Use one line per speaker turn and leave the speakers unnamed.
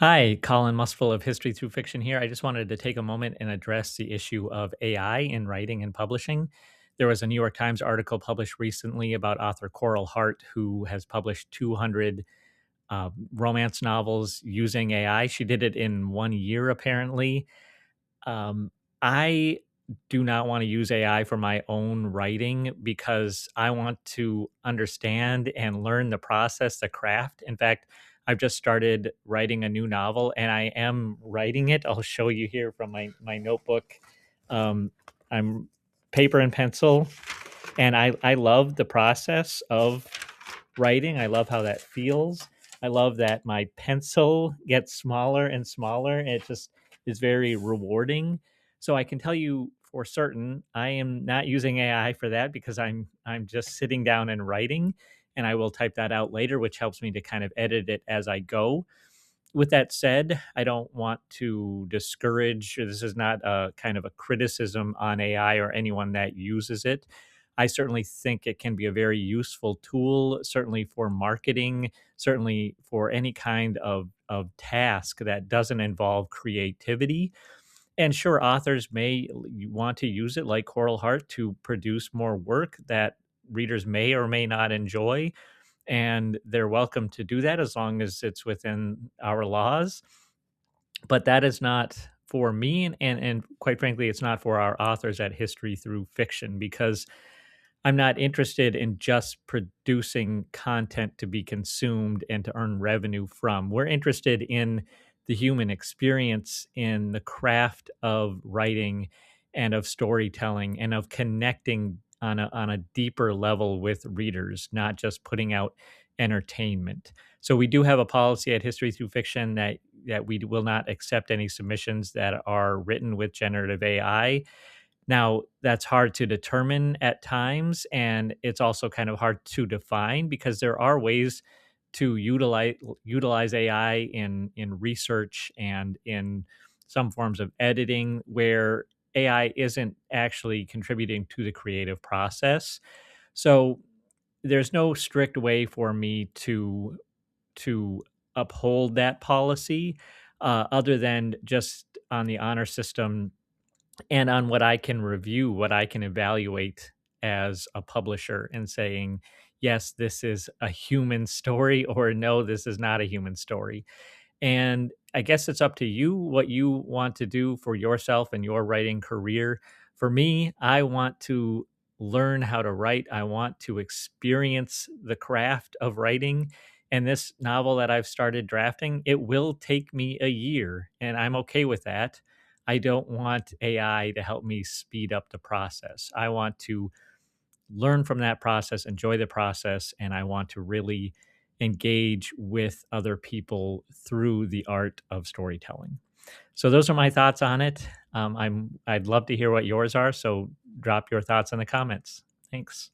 Hi, Colin Mustful of History Through Fiction here. I just wanted to take a moment and address the issue of AI in writing and publishing. There was a New York Times article published recently about author Coral Hart, who has published 200 romance novels using AI. She did it in 1 year, apparently. Um, I do not want to use AI for my own writing because I want to understand and learn the process, the craft. In fact, I've just started writing a new novel and I am writing it. I'll show you here from my notebook. Um, I'm paper and pencil, and I love the process of writing. I love how that feels. I love that my pencil gets smaller and smaller. And it just is very rewarding. So I can tell you for certain I am not using AI for that because I'm just sitting down and writing, and I will type that out later, which helps me to kind of edit it as I go. With that said, I don't want to discourage, this is not a kind of a criticism on AI or anyone that uses it. I certainly think it can be a very useful tool, certainly for marketing, certainly for any kind of task that doesn't involve creativity. And sure, authors may want to use it, like Coral Heart, to produce more work that readers may or may not enjoy, and they're welcome to do that as long as it's within our laws. But that is not for me, and quite frankly, it's not for our authors at History Through Fiction, because I'm not interested in just producing content to be consumed and to earn revenue from. We're interested in the human experience, in the craft of writing and of storytelling and of connecting on a deeper level with readers, not just putting out entertainment. So we do have a policy at History Through Fiction that we will not accept any submissions that are written with generative AI. Now, that's hard to determine at times, and it's also kind of hard to define because there are ways to utilize AI in research and in some forms of editing where AI isn't actually contributing to the creative process. So there's no strict way for me to uphold that policy, other than just on the honor system and on what I can review, what I can evaluate as a publisher, and saying, yes, this is a human story, or no, this is not a human story. And I guess it's up to you what you want to do for yourself and your writing career. For me, I want to learn how to write. I want to experience the craft of writing. And this novel that I've started drafting, it will take me a year, and I'm okay with that. I don't want AI to help me speed up the process. I want to learn from that process, enjoy the process, and I want to really engage with other people through the art of storytelling. So those are my thoughts on it. I'd love to hear what yours are. So drop your thoughts in the comments. Thanks.